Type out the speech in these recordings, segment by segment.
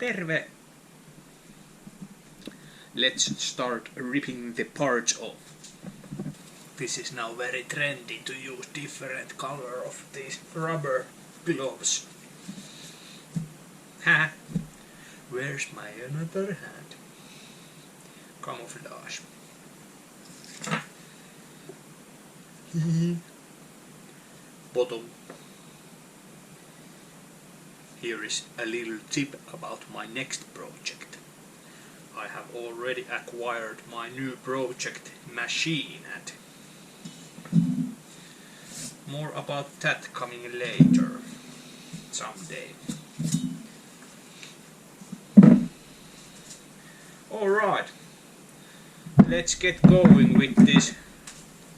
Terve! Let's start ripping the parts off. This is now very trendy to use different color of these rubber gloves. Ha! Where's my another hand? Camouflage. Bottom. Here is a little tip about my next project. I have already acquired my new project machine and more about that coming later, someday. Alright, let's get going with these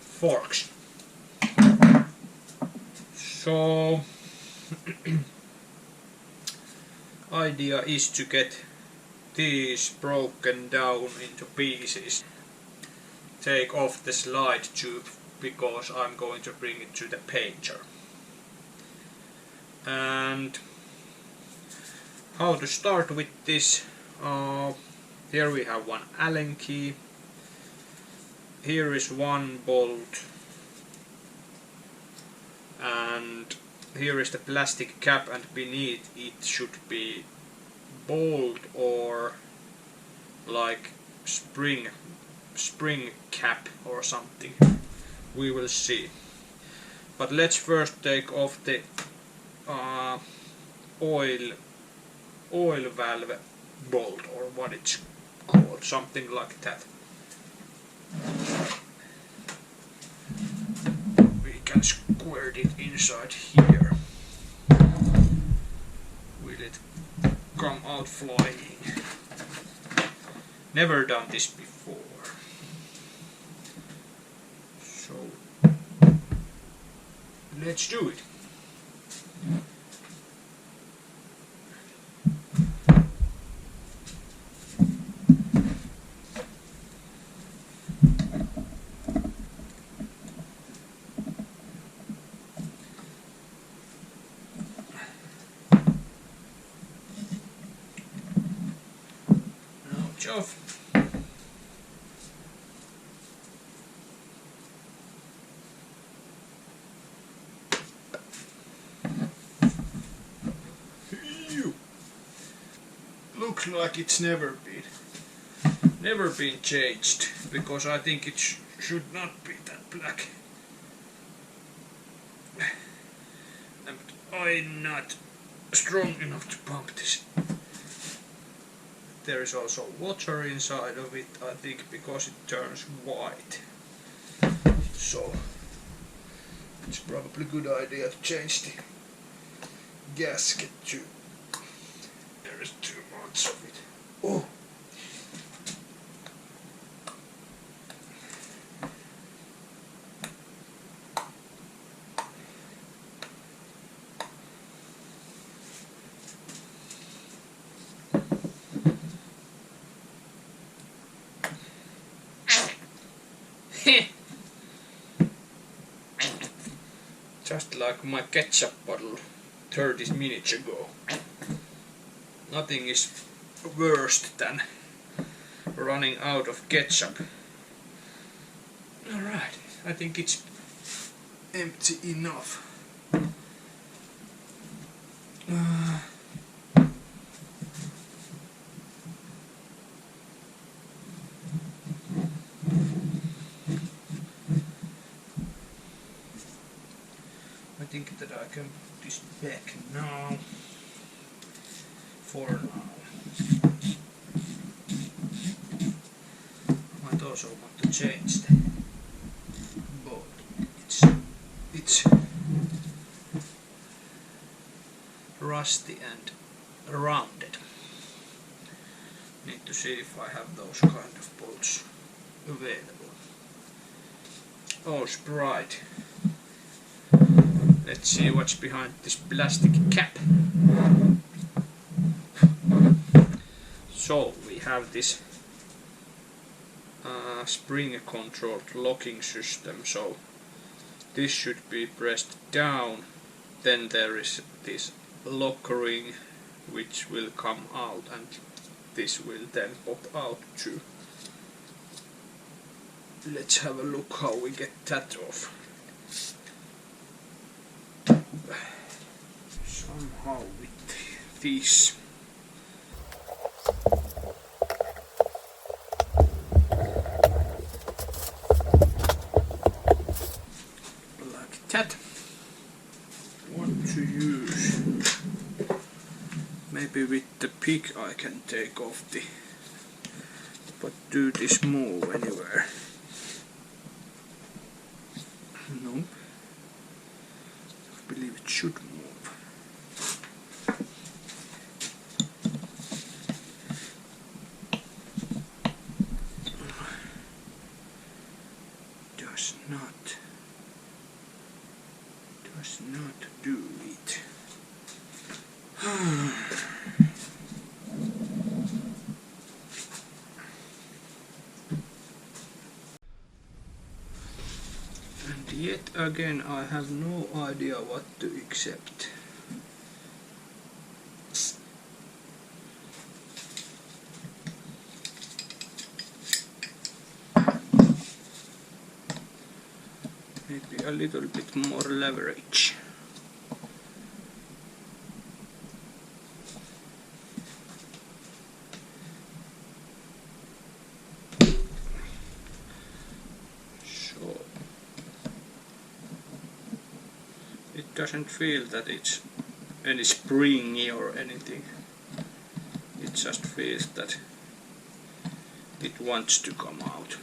forks. So, idea is to get these broken down into pieces. Take off the slide tube because I'm going to bring it to the painter. And how to start with this? Here we have one Allen key. Here is one bolt. And here is the plastic cap, and beneath it should be bolt or like spring cap or something. We will see. But let's first take off the oil valve bolt, or what it's called, something like that. We can square it inside here. Will it come out flying? Never done this before. So let's do it. Off. Looks like it's never been changed, because I think it should not be that black. And I'm not strong enough to pump this. There is also water inside of it, I think, because it turns white. So it's probably a good idea to change the gasket too. There is too much of it. Oh! Just like my ketchup bottle 30 minutes ago. Nothing is worse than running out of ketchup. Alright, I think it's empty enough. I think that I can put this back now. For now. I might also want to change the bolt. It's rusty and rounded. Need to see if I have those kind of bolts available. Oh, Sprite. Let's see what's behind this plastic cap. So we have this spring controlled locking system, so this should be pressed down. Then there is this lock ring which will come out, and this will then pop out too. Let's have a look how we get that off. Somehow with this. Like that. What to use? Maybe with the pick I can take off the, but do this move anywhere? No. I believe it should move. Does not do it. And yet again I have no idea what to accept. Maybe a little bit more leverage. So it doesn't feel that it's any springy or anything. It just feels that it wants to come out.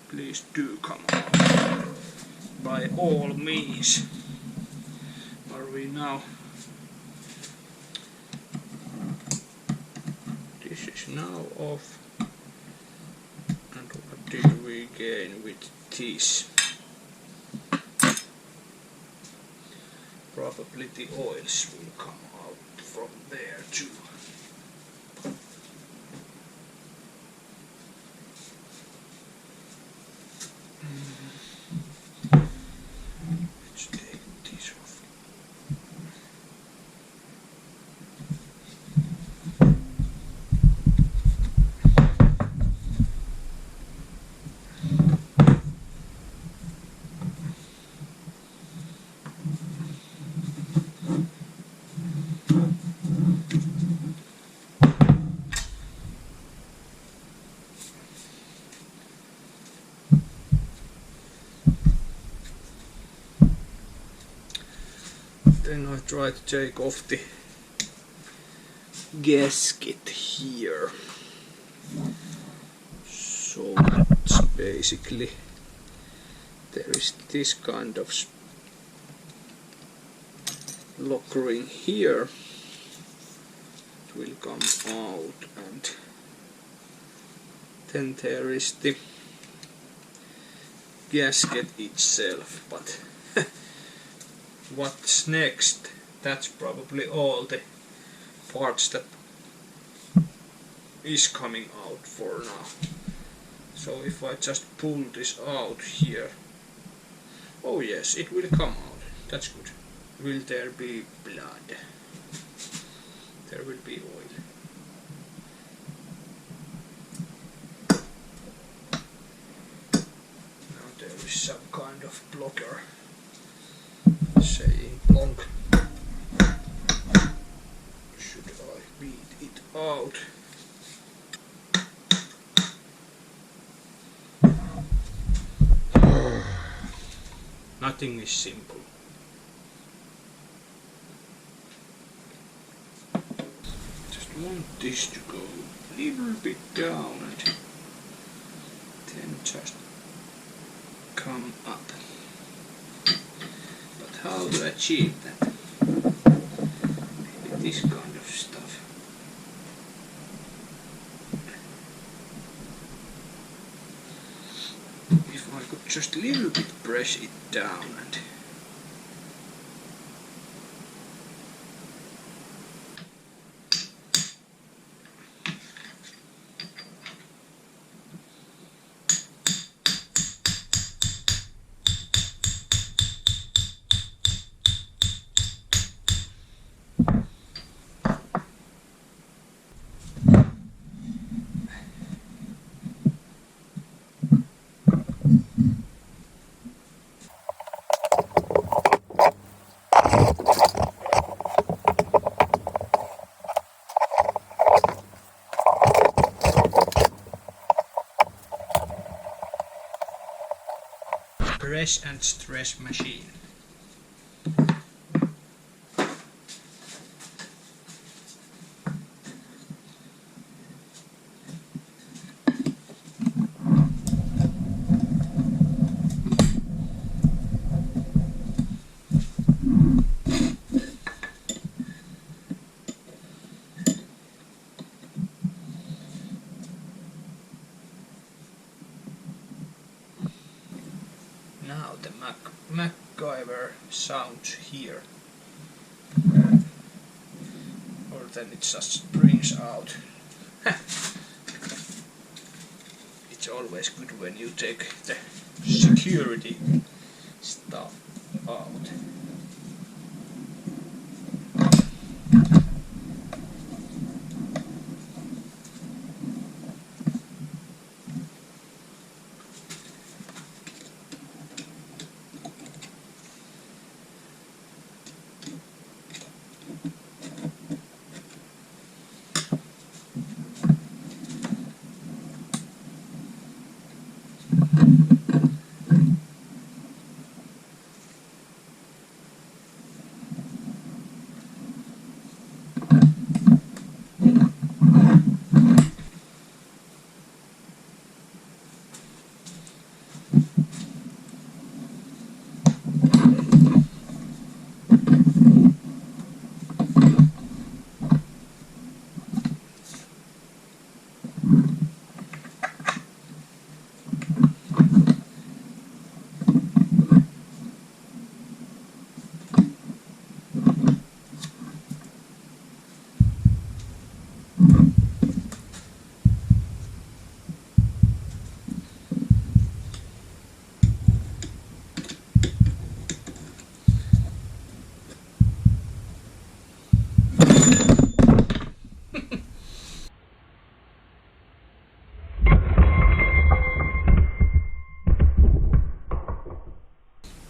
Please do come out. By all means. Are we now? This is now off. And what did we gain with this? Probably the oils will come out from there too. Let's take this off. Then I try to take off the gasket here. So it's basically there is this kind of lock ring here. It will come out, and then there is the gasket itself, but what's next? That's probably all the parts that is coming out for now. So if I just pull this out here, oh yes, it will come out. That's good. Will there be blood? There will be oil. Now there is some kind of blocker saying plonk. Should I beat it out? Nothing is simple. Just want this to go a little bit down and then just come up. How to achieve that? Maybe this kind of stuff. If I could just a little bit press it down and press and stress machine. Now the MacGyver sounds here, or then it just springs out. It's always good when you take the security stuff out.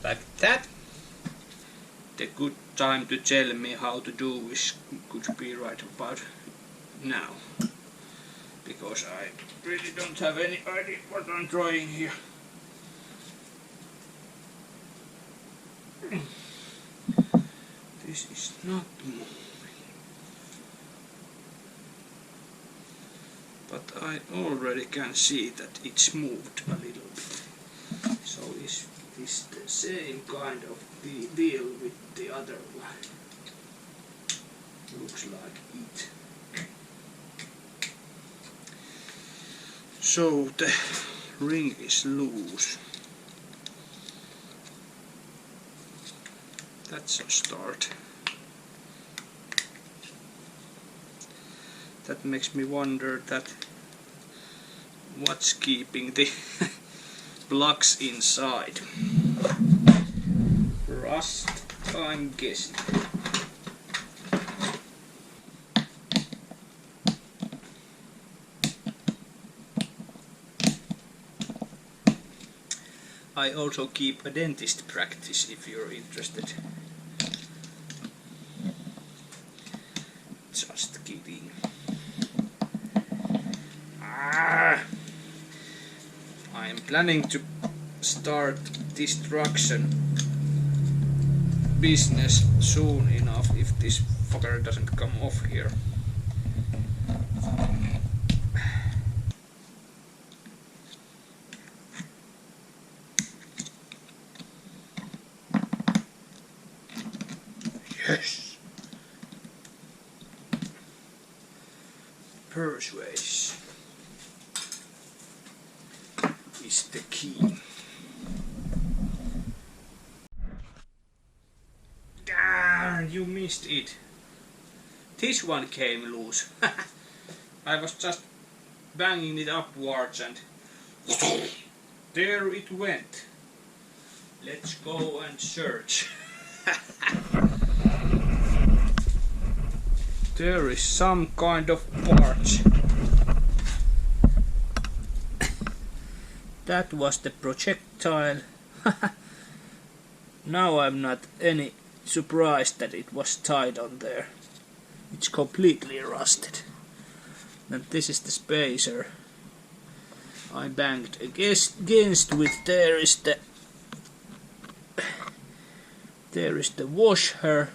Like that. The good time to tell me how to do is could be right about now, because I really don't have any idea what I'm drawing here. This is not moving, but I already can see that it's moved a little bit. So is this the same kind of deal with the other one? Looks like it. So the ring is loose. That's a start. That makes me wonder that what's keeping the plugs inside. Rust, I'm guessing. I also keep a dentist practice if you're interested. Just kidding. I'm planning to start destruction business soon enough if this fucker doesn't come off here. Yes! Persuasion is the key. Darn, you missed it. This one came loose. I was just banging it upwards and there it went. Let's go and search. There is some kind of part. That was the projectile. Now I'm not any surprised that it was tied on there. It's completely rusted. And this is the spacer I banged against with. There is the There is the washer.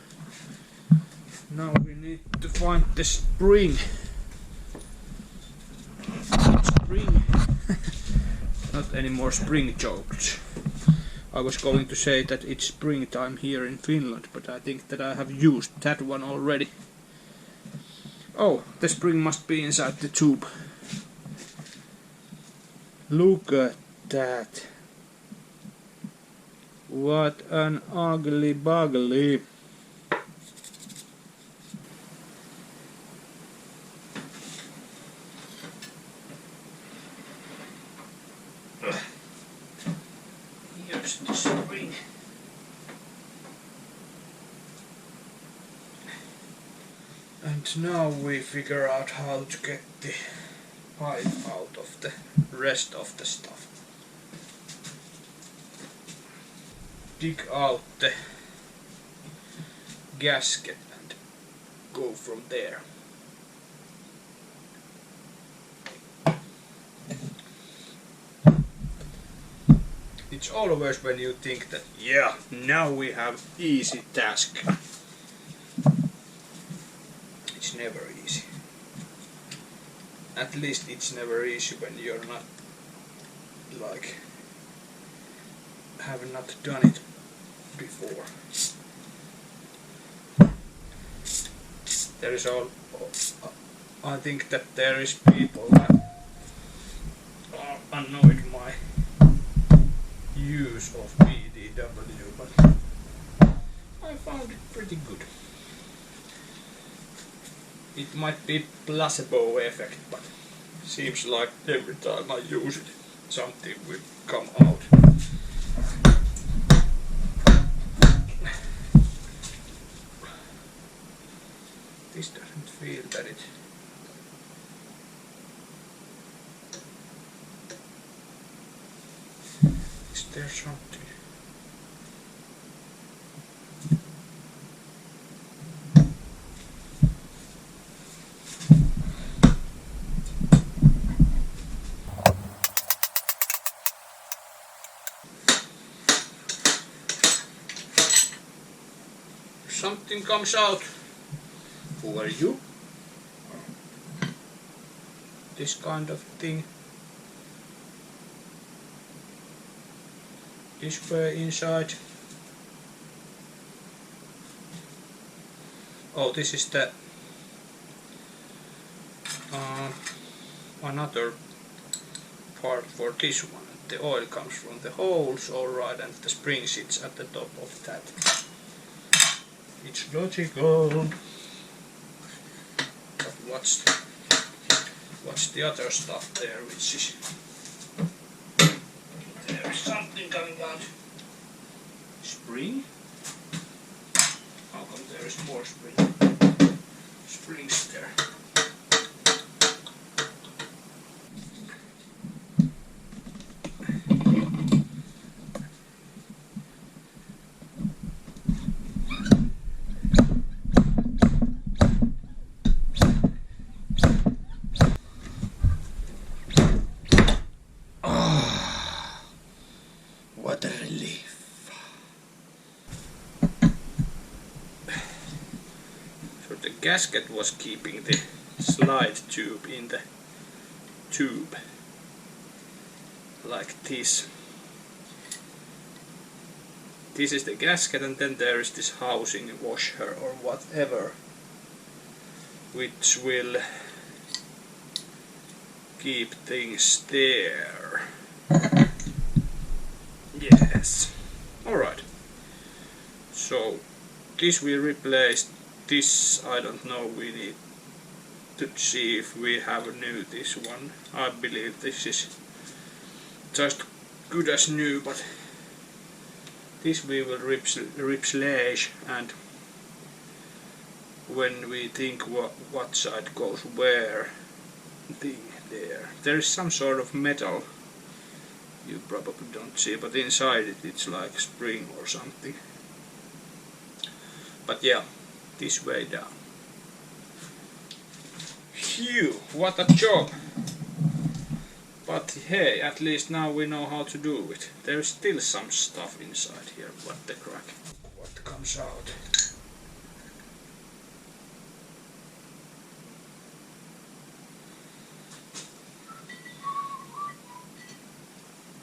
Now we need to find the spring. Spring. Not any more spring jokes. I was going to say that it's springtime here in Finland, but I think that I have used that one already. Oh, the spring must be inside the tube. Look at that. What an ugly buggly. Here's the spring. And now we figure out how to get the pipe out of the rest of the stuff. Dig out the gasket and go from there. It's always when you think that, yeah, now we have easy task. It's never easy. At least it's never easy when you're not like have not done it before. There is I think that there is people that are annoyed my use of PDW, but I found it pretty good. It might be placebo effect, but seems like every time I use it, something will come out. This doesn't feel that it... Is there something? Something comes out. Who are you? This kind of thing. This way inside. Oh, this is the another part for this one. The oil comes from the holes, alright, and the spring sits at the top of that. It's logical. But what's the other stuff there, which is... There is something coming out. Spring? How come there is more spring? Springs there. What a relief. So the gasket was keeping the slide tube in the tube, like this. This is the gasket, and then there is this housing washer or whatever, which will keep things there. Yes. Alright. So this we replaced. This I don't know, we need to see if we have new this one. I believe this is just good as new, but this we will replace, and when we think what side goes where, there is some sort of metal you probably don't see, but inside it's like spring or something. But yeah, this way down. Phew, what a job! But hey, at least now we know how to do it. There's still some stuff inside here. What the crack? What it comes out.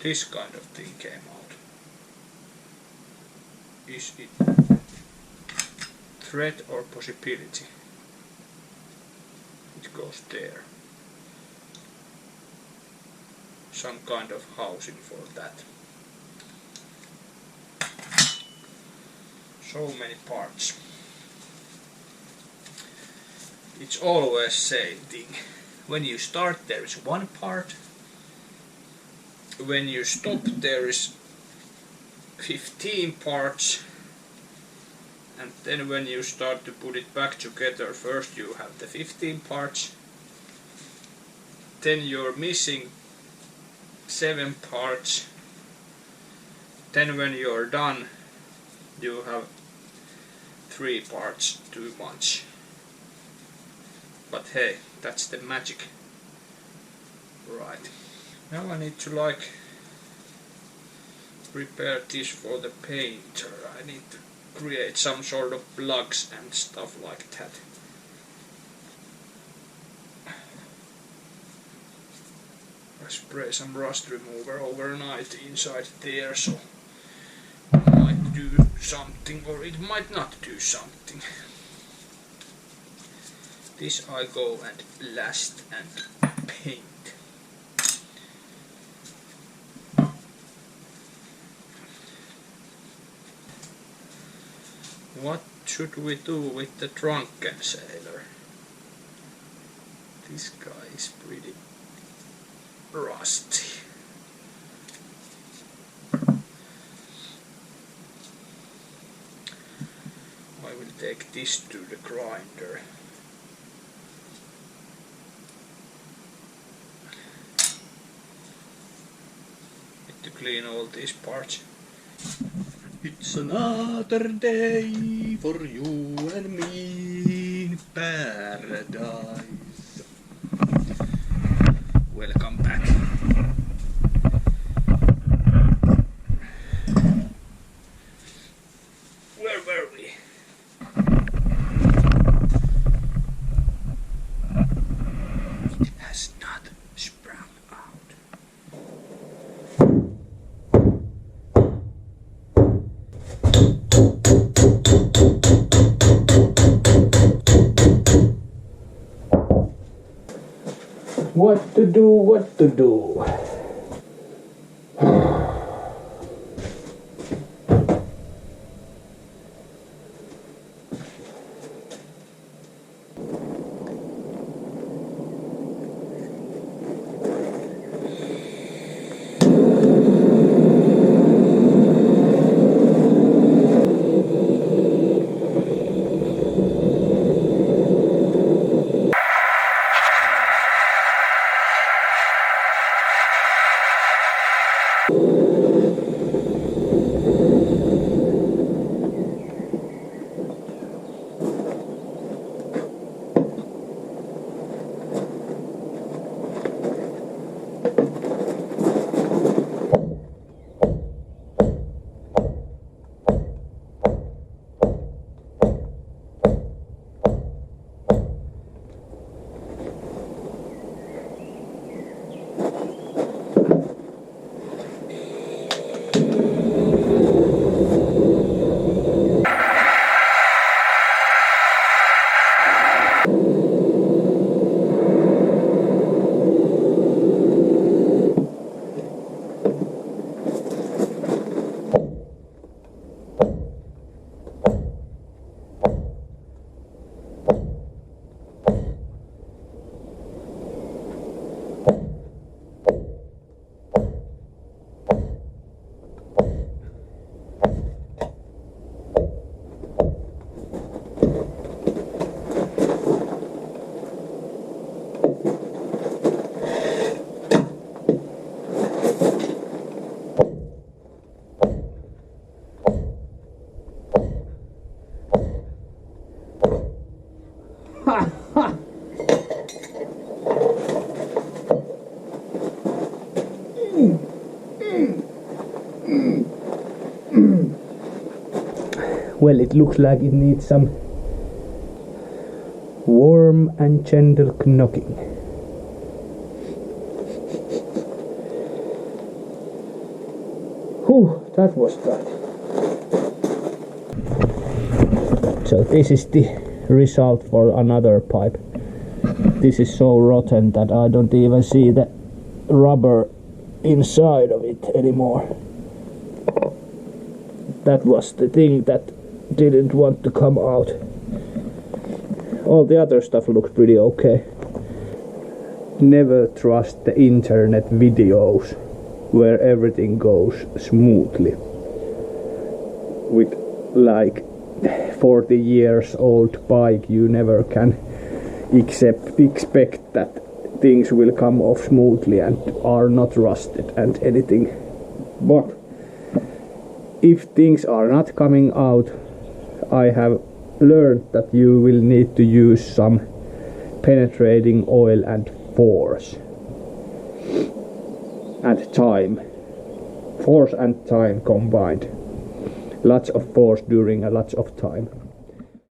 This kind of thing came out. Is it threat or possibility? It goes there. Some kind of housing for that. So many parts. It's always same thing. When you start there is one part. When you stop there is 15 parts, and then when you start to put it back together, first you have the 15 parts, then you're missing 7 parts, then when you're done you have 3 parts too much. But hey, that's the magic. Right. Now I need to prepare this for the painter. I need to create some sort of plugs and stuff like that. I spray some rust remover overnight inside there, so it might do something or it might not do something. This I go and blast and paint. What should we do with the drunken sailor? This guy is pretty rusty. I will take this to the grinder. Need to clean all these parts. It's another day for you and me in paradise. Welcome back. Where were we? It has not sprung out. What to do, what to do? Well, it looks like it needs some warm and gentle knocking. Whew, that was tight. So this is the result for another pipe. This is so rotten that I don't even see the rubber inside of it anymore. That was the thing that didn't want to come out. All the other stuff looks pretty okay. Never trust the internet videos where everything goes smoothly. With like 40 years old bike, you never can expect that things will come off smoothly and are not rusted and anything. But if things are not coming out, I have learned that you will need to use some penetrating oil and force and time. Force and time combined. Lots of force during a lot of time.